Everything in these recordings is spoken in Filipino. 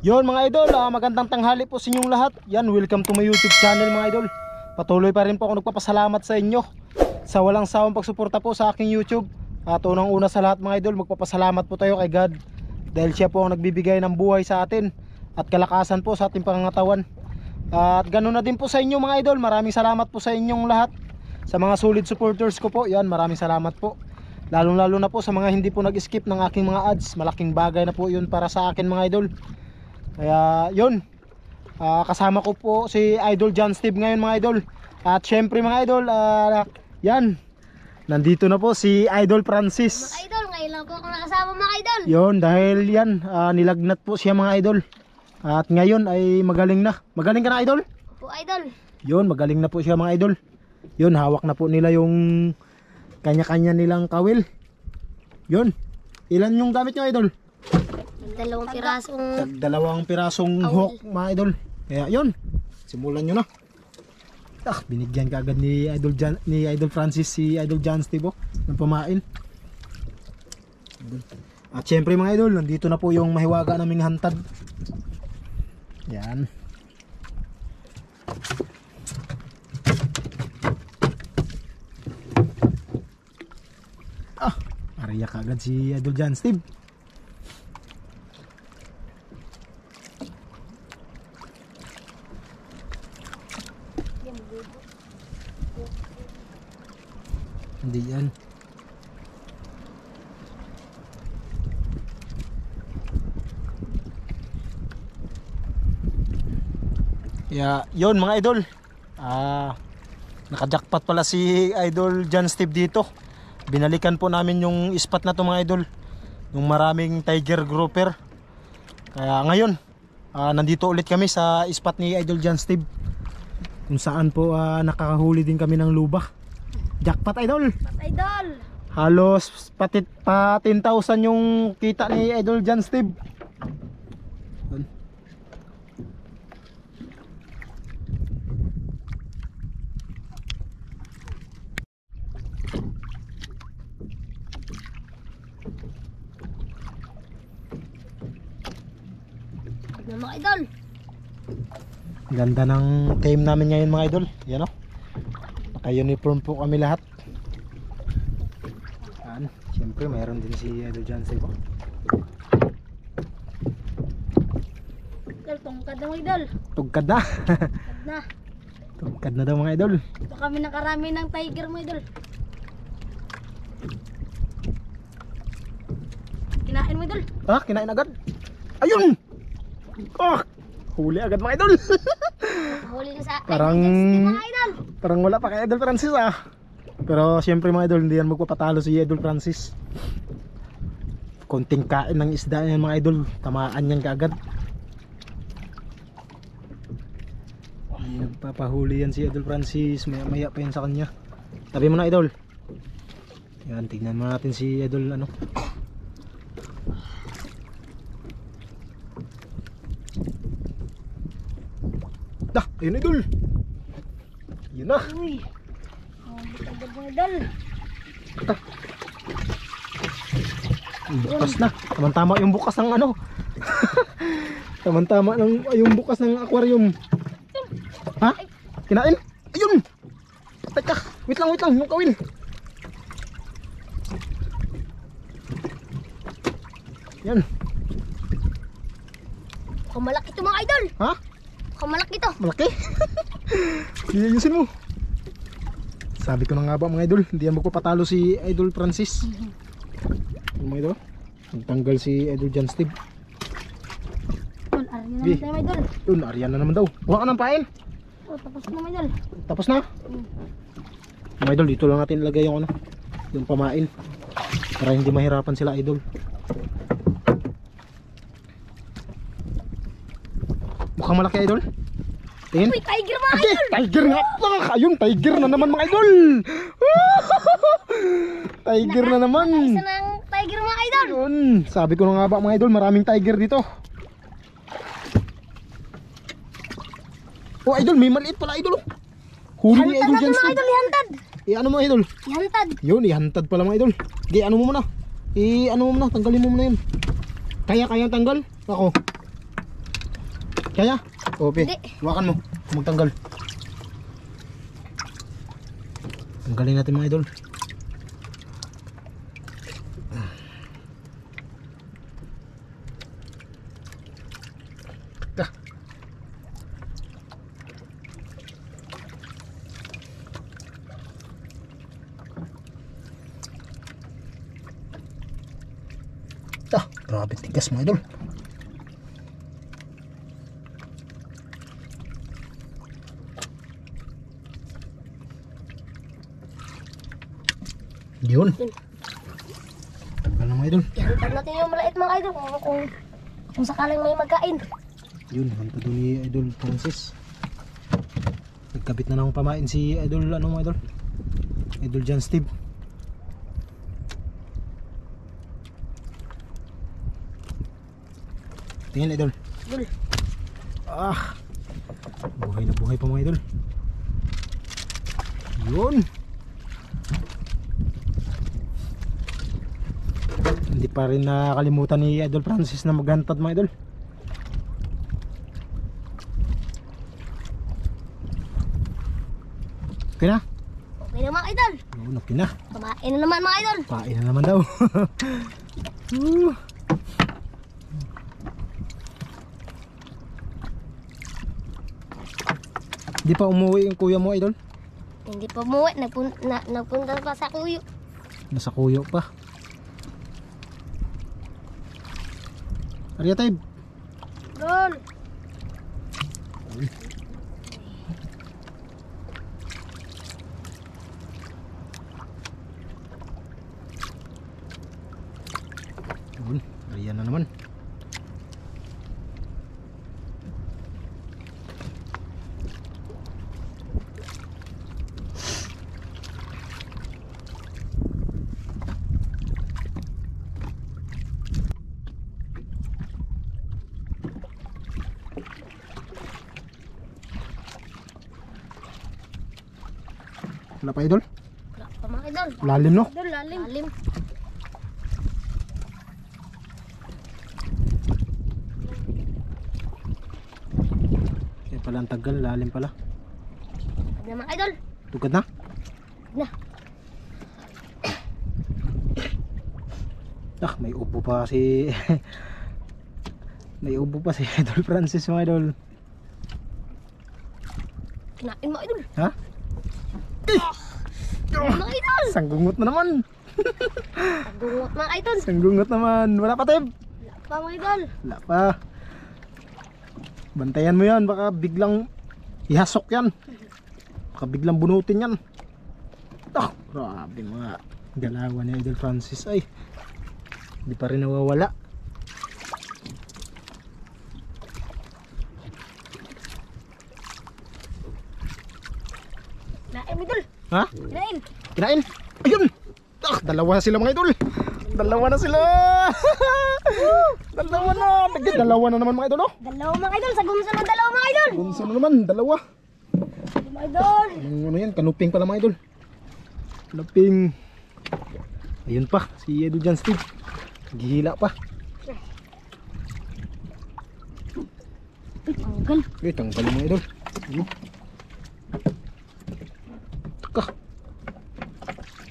Yon mga idol, magandang tanghali po sa inyong lahat. Yan, welcome to my YouTube channel mga idol. Patuloy pa rin po ako nagpapasalamat sa inyo sa walang sawang pagsuporta po sa aking YouTube. At unang-una sa lahat mga idol, magpapasalamat po tayo kay God dahil siya po ang nagbibigay ng buhay sa atin at kalakasan po sa ating pangangatawan. At ganoon na din po sa inyo mga idol. Maraming salamat po sa inyong lahat, sa mga solid supporters ko po. Yan, maraming salamat po. Lalo na po sa mga hindi po nag-skip ng aking mga ads. Malaking bagay na po yun para sa akin mga idol. Kaya yun, kasama ko po si Idol John Steve ngayon mga idol. At syempre mga idol, yan, nandito na po si Idol Francis. Mga idol, ngayon lang po ako nakasama mga idol. Yun, dahil yan, nilagnat po siya mga idol. At ngayon ay magaling na. Magaling ka na idol? Po idol. Yun, magaling na po siya mga idol. Yun, hawak na po nila yung kanya-kanya nilang kawil. Yun, ilan yung gamit nyo idol? Dalawang pirasong hook mga idol. Kaya yun, simulan nyo na. Binigyan ka agad ni Idol Francis si Idol John Steve ng pamain. At syempre mga idol, nandito na po yung mahiwaga naming hantad. Yan. Ariya ka agad si Idol John Steve. Hindi yan. Yeah, yun mga idol. Nakajackpot pala si Idol John Steve dito. Binalikan po namin yung spot na to mga idol, yung maraming tiger grouper. Kaya ngayon, nandito ulit kami sa spot ni Idol John Steve, kung saan po nakakahuli din kami ng lubak. Jackpot idol. Idol. Halos pa 10,000 yung kita ni Idol John Steve. Mga idol. Ganda ng team namin ngayon mga idol. Yan o. Naka-uniform po kami lahat. Yan. Siyempre mayroon din si Idol John Steve. Tungkad na mga idol. Tugkad na. Tungkad na. Tugkad na daw mga idol. Ito kami nakarami ng tiger mga idol. Kinain mo idol. Kinain agad. Ayun. Huli agad mga idol. Huli na sa Parang mga idol. Parang wala pa kay Idol Francis Pero siyempre mga idol, hindi yan magpapatalo si Idol Francis. Konting kain ng isda yan mga idol, tamaan yan kaagad. Nagpapahuli yan si Idol Francis, maya maya pa yan sa kanya. Tabi mo na idol. Yan, tignan mo natin si Idol ayun idol. Yun na. Uy. Agad mga idol. Bukas na. Tama-tama yung bukas ng Tama-tama yung bukas ng aquarium. Kinain? Ayun. Teka, wait lang yung kawin. Yan. Malaki ito mga idol. Malaki ito. Malaki? Iyayusin mo. Sabi ko na nga ba mga idol, hindi yan magpapatalo si Idol Francis. Mga idol, nagtanggal si Idol John Steve. Aryan na naman mga idol. Yun, aryan na naman daw. Huwag ka ng pain. Tapos na mga idol. Tapos na? Mga idol, dito lang natin ilagay yung yung pamain, para hindi mahirapan sila idol. Mukhang malaki idol. Tingin. Uy, tiger mga idol. Tiger nga. Ayun, tiger na naman mga idol. Tiger na naman. Isa ng tiger mga idol. Yun, sabi ko na nga ba mga idol, maraming tiger dito. Idol, may maliit pala idol. Huli ni Idol John Steve. Idol, ihantad. Ano mo idol? Ihantad. Yun, ihantad pala mga idol. Ano mo muna. Ano mo muna, tanggalin mo muna yun. Kaya tanggal? Ako. Kaya? Ope. Hindi. Hawakan mo. Magtanggal. Tanggalin natin mga idol. Ah. Grabe tigas mga idol. Yun. Tanggal na mga idol. Hantad natin yung maliit mga idol kung sakaling may magkain. Yun, hantad doon ni Idol Francis. Nagkabit na ng pamain si Idol, ano mga idol? Idol John Steve. Tingin Idol. Idol. Buhay na buhay pa mga idol. Yun. Hindi pa rin nakakalimutan ni Idol Francis na maghantad mga idol. Okay na? Okay na mga idol. Yun, okay na. Kumain na naman mga idol. Kain na naman daw. Di pa umuwi yung kuya mo idol? Hindi pa umuwi. Nagpunta pa sa kuyo. Nasa kuyo pa. Arya tayo. Idol. Yun, Arya na naman. Wala pa idol? Wala pa mga idol. Lalim no? Idol, lalim. Lalim. Kaya pala ang tagal, lalim pala. Ano mga idol? Tugad na? Na. May upo pa si may upo pa si Idol Francis mga idol. Kinain mo idol. Ha? Mga idol. Sanggungot na naman. Pagungot mga idol. Sanggungot naman. Wala pa Teb. Wala pa mga idol. Wala pa. Bantayan mo yan, baka biglang ihasok yan. Baka biglang bunutin yan. Grabe mga galawan ni Idol Francis ay. Hindi pa rin nawawala. Kinain mo idol. Ha? Kinain. Kinain. Ayun. Dalawa na sila mga idol. Dalawa na sila. Dalawa na. Dalawa na naman mga idol. Oh. Dalawa mga idol. Sa gumsa ng dalawa mga idol. Bunso na naman. Dalawa. Mga idol. Ano yan? Kanuping pala mga idol. Kanuping. Ayun pa. Si Idol John Steve. Gihila pa. Tanggal. Tanggal mga idol. Taka.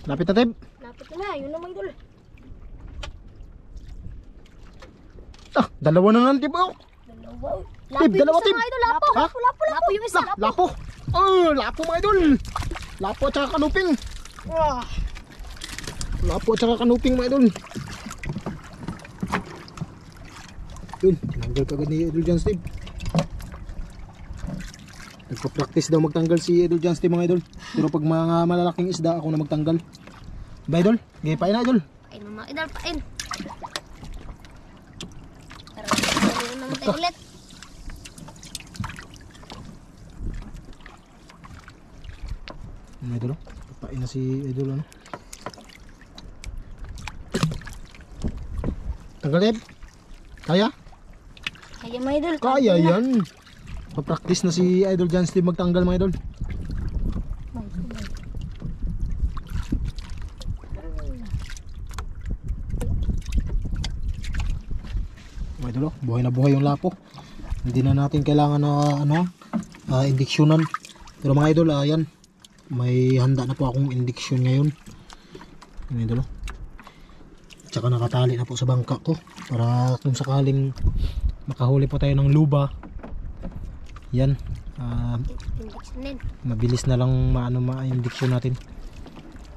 Lapit na Teb. Lapit na. Yun na mga idol. Dalawa na nga Teb. Oh. Dalawa. Tib, dalawa, yung isa, Tib. mga idol. Lapo. Ha? Lapo yung isa. Lapo. Lapo mga idol. Lapo at saka kanuping. Lapo at saka kanuping mga idol. Yun, tinanggal kagad ni Idol John Steve. Nagpa-practice daw magtanggal si Idol John Steve mga idol. Pero pag mga malalaking isda ako na magtanggal. Ba idol? Gaya pain na idol. Pain mga idol. Pain. Para naman tayo ulit. Mga idol, pain na si Idol ano. Tanggal Ed. Kaya? Kaya mga idol. Kaya yan. Pa-practice na si Idol John Steve magtanggal mga idol. Mga idol, buhay na buhay yung lapo. Hindi na natin kailangan na indiksyonan. Pero mga idol, ayan, may handa na po akong indiksyon ngayon. Mga idol, tsaka nakatali na po sa bangka ko para kung sakaling makahuli po tayo ng luba, yan, Indiction din. mabilis na lang ma-indiksyon natin.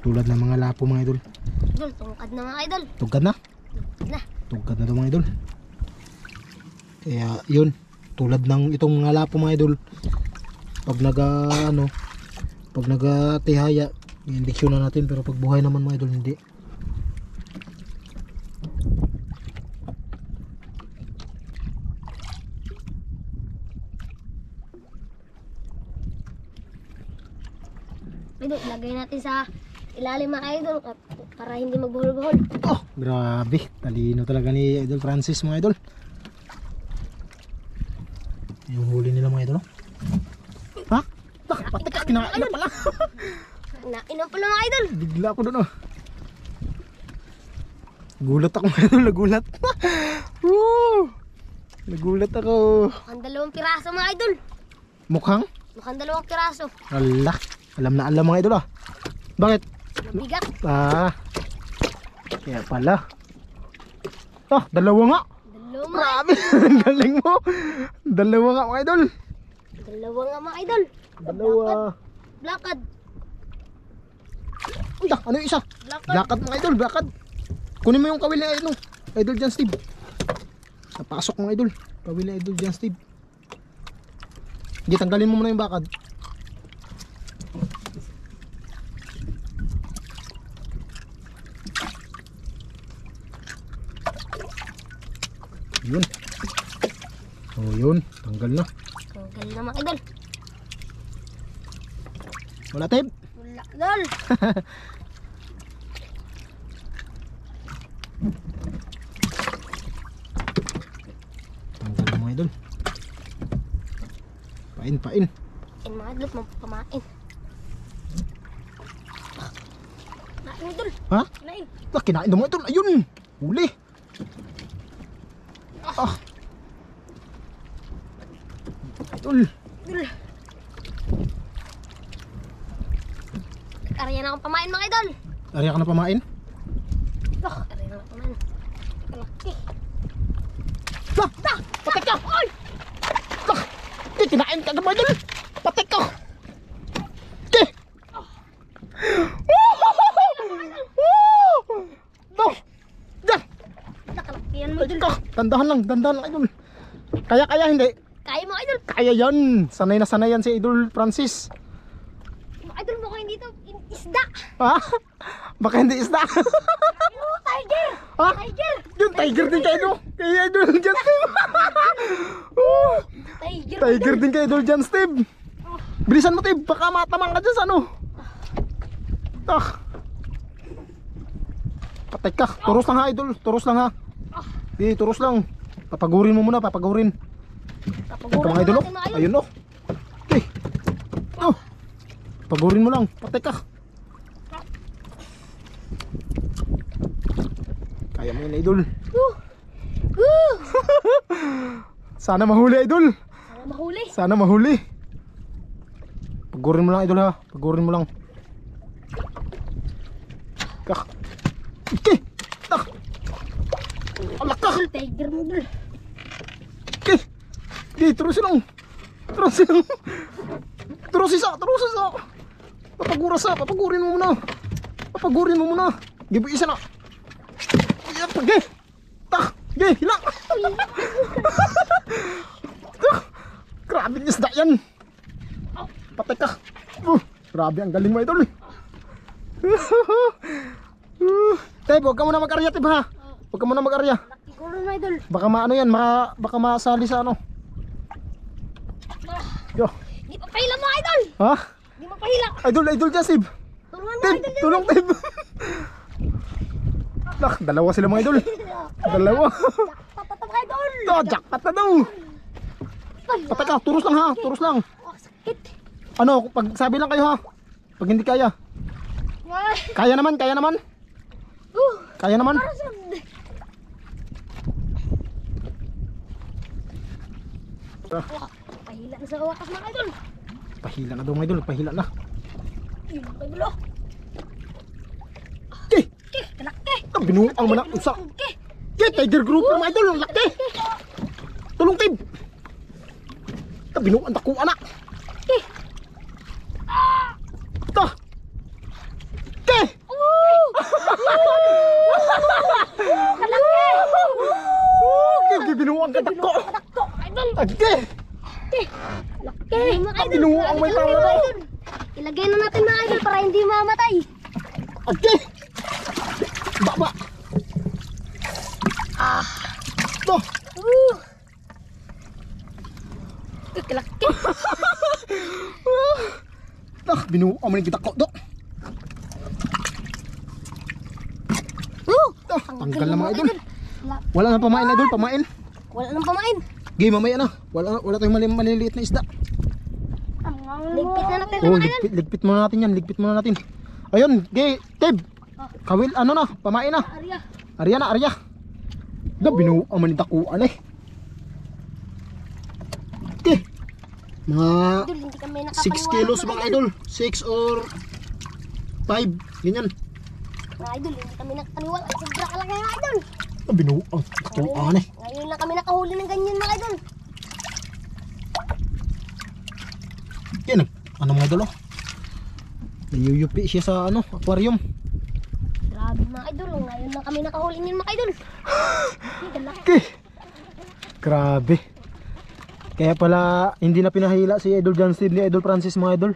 Tulad ng mga lapo mga idol. Idol, tungkad na mga idol. Tugkad na? Na. Tugkad na daw mga idol. Kaya yun, tulad ng itong mga lapo mga idol, pag pag nagatihaya, i-indiksyon na natin, pero pag buhay naman mga idol, hindi. Idol, ilagay natin sa ilalim mga idol para hindi magbuhol-buhol. Oh, grabe, talino talaga ni Idol Francis mga idol. Yung huli nila mga idol, oh. Ha? Pati ka, kinain na pala. Nainom pala mga idol. Bigla ako doon, oh. Gulat ako mga idol, nagulat. Woo! Nagulat ako. Mukhang 2 piraso mga idol. Mukhang? Mukhang 2 piraso. Ala, alam na alam mga idol, ah. Bakit? Mabigat. Kaya pala. Ah, dalawa nga. 2 mga. Grabe, ang galing mo. Dalawa nga mga idol. 2 nga mga idol. Dalawa. Blakad. Uy, ano yung isa? Blakad. Blakad mga idol, blakad. Kunin mo yung kawil na Idol John Steve. Napasok mga idol. Kawil na Idol John Steve. Hindi, tanggalin mo muna yung bakad. Yun. Oh, yun. Tanggal na. Tanggal na mga idol. Wala tape. Wala idol. Tanggal na mga idol. Pain, pain. Mga idol, mampamain. Nain idol. Ha? Nain. Kinain na mga idol. Ayun. Huli. Ah. Idol. Idol. Karya na akong pamain mga idol. Ariya ka na pamain? Karya na akong pamain. Kalaki. Patik ka! Ay! Kinain ka na mga idol. Patik ka! Nakalakihan mo idol. Dandahan lang idol. Kaya hindi. Kaya mo idol. Kaya yan. Sanay na sanay yan si Idol Francis. Mga idol mo kayo dito. Isda. Ha? Baka hindi isda. Tiger. Ha? Tiger. Yung tiger din kay Idol. Kay Idol John Steve. Tiger. Tiger din kay Idol John Steve. Bilisan mo Tib. Baka matamang ka dyan sa ano. Ah. Patay ka. Turos lang ha Idol. Turos lang ha. Di, turos lang. Papagurin mo muna. Papagurin. Ito mga idol, oh. Ayun, oh. Okay. Oh. Pagurin mo lang. Patay ka. Kaya mo yun, idol. Sana mahuli, idol. Sana mahuli. Sana mahuli. Pagurin mo lang, idol, ha. Pagurin mo lang. Kak. Okay. Tak. Alak ka. Tiger mo idol. Okay. Okay, terus lang. Terus lang. Terus isa. Papagurin mo muna. Papagurin mo muna. Gibu isa na. Ayan, pagge. Tak. Ge, hilang. Grabe yung isda yan. Patay ka. Grabe, ang galing mo idol. Tay, huwag ka muna mag-arya, Tib, ha. Huwag ka muna mag-arya. Siguro na idol. Baka maano yan, baka masali sa ano. Yo. Di pa pahila mo idol. Ha? Di mo pahila. Idol Jasib. Tulungan mo Tib, idol. tulong Tib. Nak, dalawa sila mga idol. Dalawa. Patatang idol. Jackpot na daw. Patay ka, turos lang ha, turos lang. Sakit. Ano, pag sabi lang kayo ha. Pag hindi kaya. Kaya naman. Kaya naman. Pahila na sa wakas mga idol. Pahila na daw mga idol, pahila na. Yun mga idol oh. Okay. Kalaki. Binuang man ang usa. Okay, Tiger Grouper mga idol, ang laki. Tulong tib. Binuang dako anak. Ta. Okay. Kalaki. Okay, binuang ka dako. Idol. Okay. Kalaki. Mga idol. Binuang may Kalaki, tama mga na. idol. Ilagay na natin mga idol para hindi mamatay. Okay. Baba. To. Kalaki. Binuang man kita ko dok. Tanggal na mga idol. Wala na pamain idol, pamain. Wala nang pamain. Game mamaya na. Wala tayong maliliit na isda. Ligpit na natin Oh, mga idol. ligpit muna natin yan. Ligpit muna natin. Ayun, gay, Tib. Kawil, ano na, pamain na. Arya. Arya na, Arya. Binuang man yung dakuan eh. Okay. Mga Idol, hindi kami 6 kilos mga idol. 6 or 5. Ganyan. Mga idol, hindi kami nakapaniwala. Sobra kalaki mga idol. Binuang dakuan eh. Ngayon lang kami nakahuli ng ganyan mga idol. Yan, ano mga idol oh. Nayuyupi siya sa ano, aquarium. Grabe mga idol, ngayon lang kami nakahuli niyan mga idol. Okay. Grabe. Kaya pala hindi na pinahila si Idol John Steve ni Idol Francis mga idol.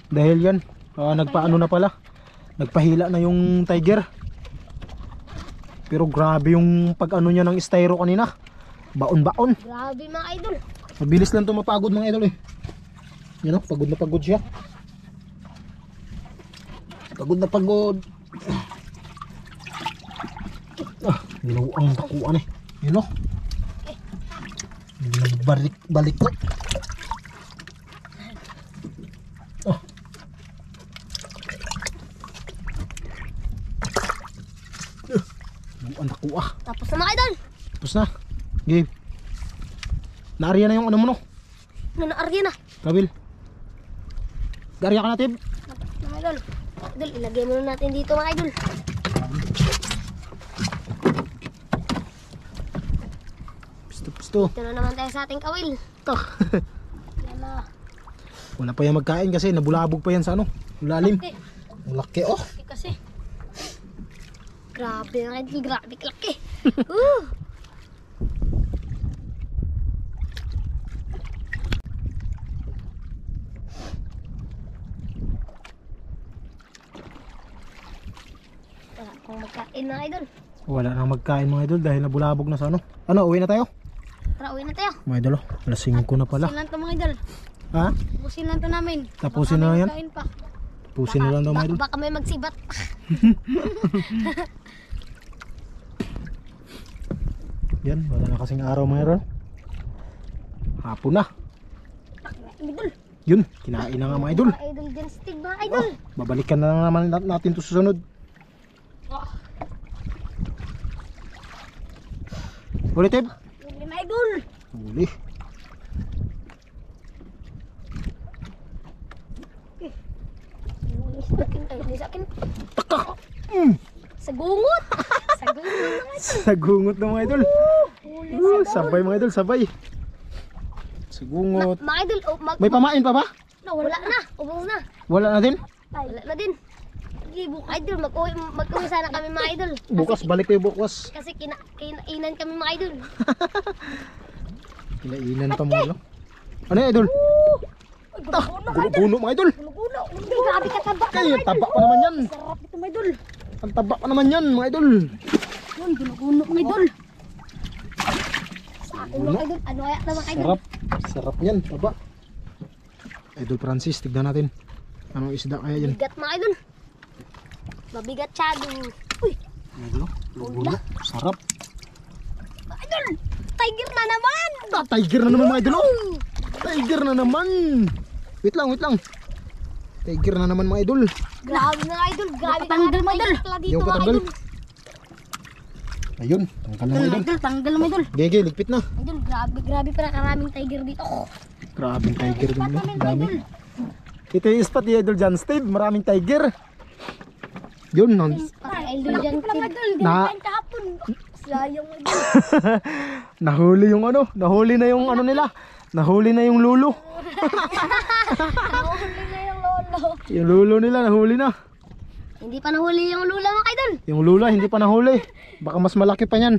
Dahil yan, nagpaano na pala. Nagpahila na yung tiger. Pero grabe yung pag-ano niya ng styro kanina. Baon-baon. Grabe mga idol. Mabilis lang ito mapagod mga idol eh. Yan o, pagod na pagod siya. Pagod na pagod. Ginawang takuan eh. Yun o. Balik ko. Ginawang takuan. Tapos na mga idol. Tapos na. Game. Naarya na yung ano mo no. Nanaarya na. Kabil. Garya ka na Tib. Mga idol. Idol, ilagay muna natin dito mga idol. Pisto. Ito na naman tayo sa ating kawil. Yan na. Wala pa yan magkain kasi nabulabog pa yan sa ano. Lalim. Laki. Ang laki oh. Laki kasi. Grabe mga idol. Grabe kalaki. Wala akong magkain mga idol. Wala nang magkain mga idol dahil nabulabog na sa ano. Ano, uwi na tayo? Tara, uwi na tayo. Mga idol oh. Alas 5 na pala. Tapusin lang to mga idol. Ha? Tapusin lang to namin. Tapusin Baka na may yan? magkain pa. Pusin na lang daw mga idol. Baka may magsibat. Yan, wala na kasing araw mga idol. Hapon na. Idol. Yun, kinain na nga mga idol. Mga idol dyan, Steve mga idol. Babalikan na lang naman natin to susunod. Uli Tib. Huli mga idol. Uli. Huli sa akin. Taka. Sa gungot. Sa gungot mga idol. Sagungot na mga idol. Huli sa Sabay mga idol, sabay. Sagungot. mga idol. Oh, May pamain pa ba? wala na. Ubus na. Wala na din. Wala na din. Sige, idol. Mag-uwi sana kami mga idol. Bukas, balik kayo bukas. Kasi kinainan kami mga idol. Kinainan pa mga idol. Ano yung idol? Gulo-gulo mga idol. Gulo-gulo. Grabe kataba. Kaya taba pa naman yan. Sarap ito mga idol. Ang taba pa naman yan mga idol. Yun, gulo-gulo mga idol. Sa akin mga idol. Ano kaya na mga idol? Sarap. Sarap yan. Taba. Idol Francis, tignan natin. Anong isda kaya yan? Bigat mga idol. Mabigat siya. Uy, Mga idol. Gulo-gulo. Sarap. mga idol. Tiger na naman. Tiger na naman mga idol. Oh. Tiger na naman. Wait lang, wait lang. Tiger na naman mga idol. Grabe mga idol. Grabe ka nga mga idol. Yung patanggal. Ayun, tanggal na mga idol. Tanggal mga idol. Gege, ligpit na. Idol, Grabe pala karaming tiger dito. Grabing tiger dun. Namin, Dami. idol. Ito yung spot ni Idol John Steve. Maraming tiger. Yun. Idol dyan. Na, Kahapon. Sayang idol. nahuli yung ano. Nahuli na yung ano nila. Nahuli na yung lulo. Nahuli na yung lolo. Yung lulo nila nahuli na. Hindi pa nahuli yung lula mga idol. Yung lula hindi pa nahuli. Baka mas malaki pa yan.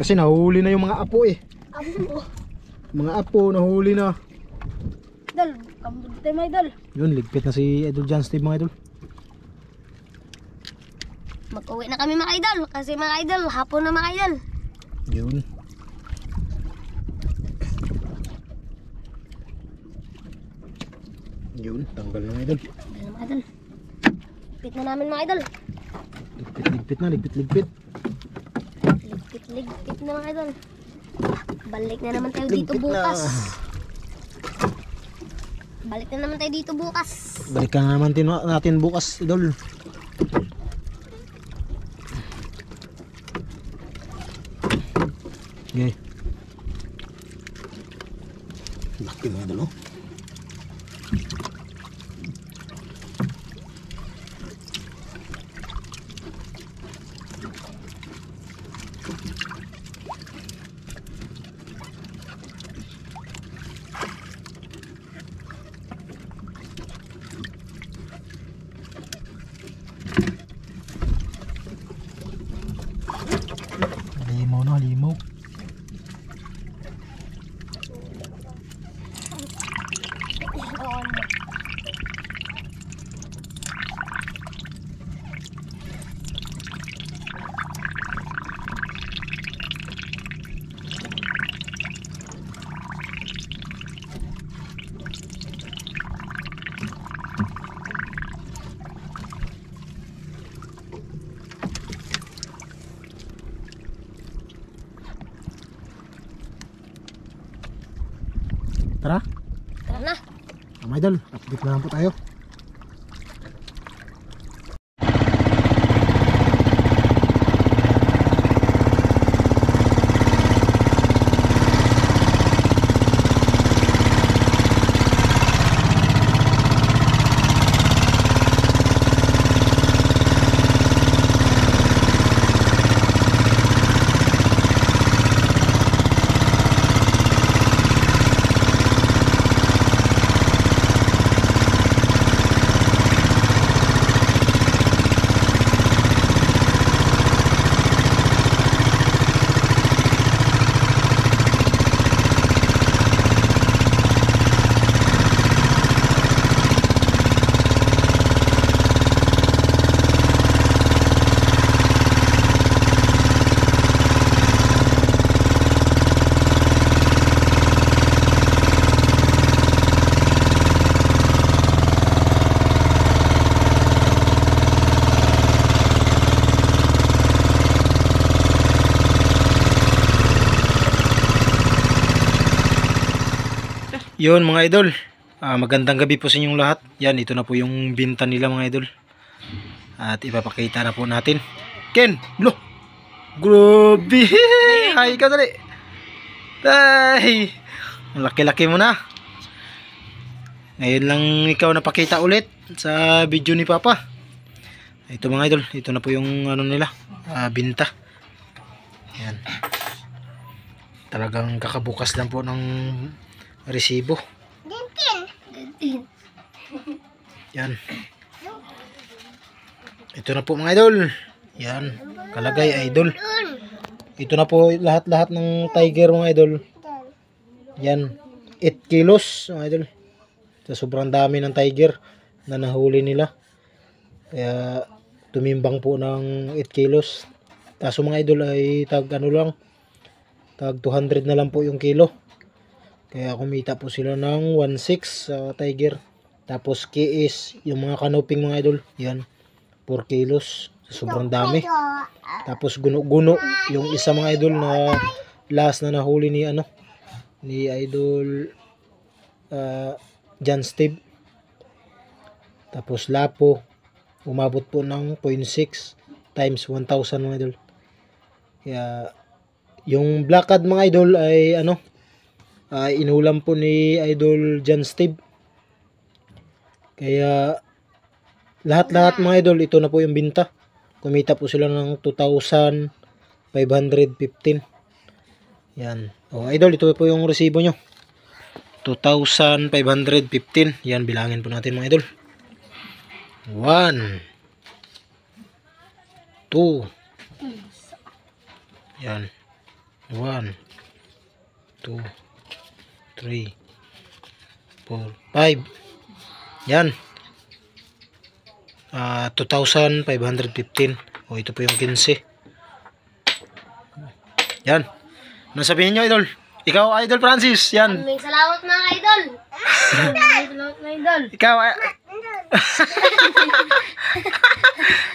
Kasi nahuli na yung mga apo eh. Amo. Mga apo nahuli na. Idol, kambod tayo mga idol. Yun, ligpit na si Idol John Steve mga idol. Mag-uwi na kami mga idol. Kasi mga idol, hapon na mga idol. Yun. Yun, tanggal na mga idol. Ano mga idol? Ligpit na namin mga idol. Ligpit na, ligpit. Ligpit na mga idol. Balik na naman tayo dito Ligpit na. bukas. Balik na naman tayo dito bukas. Balikan na naman natin bukas, idol. Okay. Laki mga idol, oh. Limaw na, limaw. Tara, Tara na. mga idol, update na lang po tayo. Yun mga idol, magandang gabi po sa inyong lahat. Yan, ito na po yung binta nila mga idol. At ipapakita na po natin. Ken, lo, grabe. Hi ka dali. Ay, ang laki-laki mo na. Ngayon lang ikaw napakita ulit sa video ni Papa. Ito mga idol, ito na po yung ano nila, binta. Yan. Talagang kakabukas lang po ng resibo. Yan. Ito na po mga idol. Yan. Kalagay idol. Ito na po lahat-lahat ng tiger mga idol. Yan. 8 kilos mga idol. So, sobrang dami ng tiger na nahuli nila. Kaya tumimbang po ng 8 kilos. Kaso mga idol ay tag ano lang. Tag 200 na lang po yung kilo. Kaya kumita po sila ng 1.6 sa tiger. Tapos kiis, yung mga canoping mga idol, yan, 4 kilos. Sobrang dami. Tapos guno-guno, yung isa mga idol na last na nahuli ni ano, ni Idol John Steve. Tapos lapo, umabot po ng 0.6 times 1,000 mga idol. Kaya Yung Blackad mga idol ay ano, inulam po ni Idol John Steve. Kaya lahat-lahat mga idol, ito na po yung binta. Kumita po sila ng 2,515. Yan. O idol, ito po yung resibo nyo. 2,515. Yan, bilangin po natin mga idol. 1 2. Yan. 1 2 3 4 5. Yan. 2,515. O ito po yung 15. Yan. Ano sabihin nyo, idol? Ikaw, Idol Francis. Yan. Maraming salamat mga idol. Maraming salamat mga idol. Ikaw,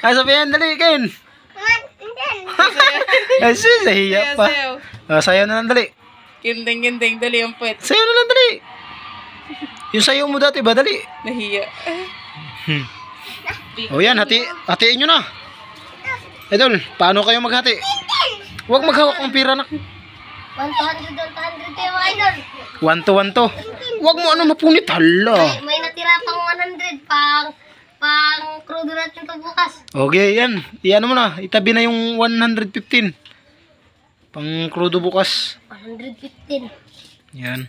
ay sabihin, dali, Ken. Ay, sahiya pa. Sayaw na lang, dali. Ginting, dali ang puwet. Sayaw na lang, dali. Yung sayaw mo dati ba, dali. Nahiya. O yan, hatiin nyo na. Idol, paano kayo maghati? Huwag maghawak ng pira na. 100 kayo mga idol. 1 to 1 to. Huwag mo ano mapunit, hala. May natira pang 100 pang crudo natin to bukas. Okay, yan. Iyan mo na. Itabi na yung 115. Pang crudo bukas. 115. Yan.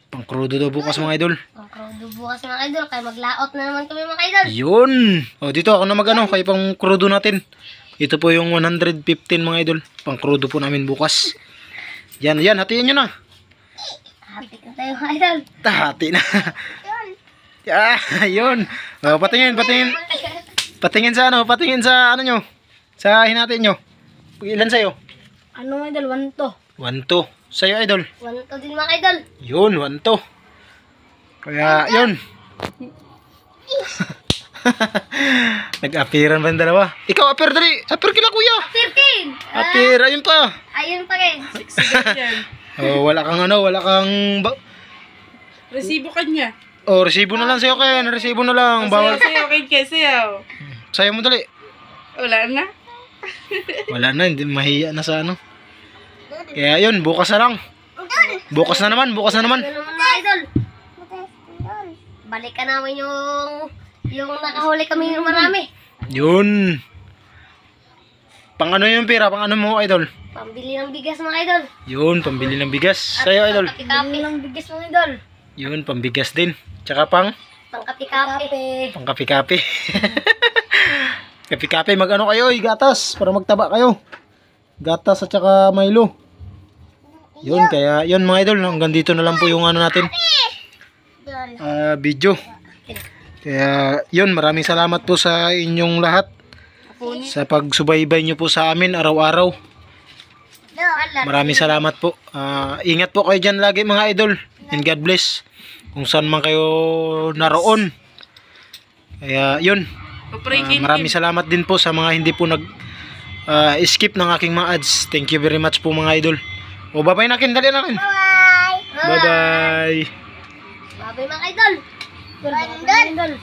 Pang crudo daw bukas mga idol. Pang crudo bukas mga idol. Kaya maglaot na naman kami mga idol. Yun. O dito ako na magano kay pang crudo natin. Ito po yung 115 mga idol. Pang crudo po namin bukas. Yan, hatiin nyo na. Hati ka tayo mga idol. Hati na. Yun. O, patingin sa ano nyo. Sa hinatin nyo. Ilan sa'yo? Ano mga idol? 1 to. 1 to. Sa'yo idol. 1 to din mga idol. Yun, 1 to. Kaya, yun. Nag-appearan ba yung dalawa? Ikaw, appear dali. Appear kila kuya. 13. Appear, ayun pa. Ayun pa guys. Yan. Oh, wala kang Resibo ka niya. Oh, resibo na lang sa'yo, Ken. Resibo na lang. Bawal. Sayaw, sayaw. Sa'yo mo dali. Wala na. Wala na, hindi mahiya na sa ano. Kaya yun, bukas na lang. Bukas na naman. Ano naman mga idol? Balikan namin yung nakahuli kami yung marami. Yun. Pang ano yung pera? Pang ano mo, idol? Pambili ng bigas mga idol. Yun, pambili ng bigas. Sa'yo, idol. Pangkapi ng bigas mga idol. Yun, pambigas din. Tsaka pang Pangkapi-kapi. kape-kape. Kape-kape, mag-ano kayo, gatas, para magtaba kayo. Gatas at saka Milo. Yun, kaya yun mga idol, hanggang dito na lang po yung ano natin. Video. Kaya yun, maraming salamat po sa inyong lahat. Sa pagsubaybay nyo po sa amin araw-araw. Maraming salamat po. Ingat po kayo dyan lagi mga idol. And God bless. Kung saan man kayo naroon. Kaya yun. Maraming salamat din po sa mga hindi po skip ng aking mga ads. Thank you very much po mga idol. O bye-bye na kin. Dali na kin. Bye! Bye-bye. Bye-bye mga idol! Idol!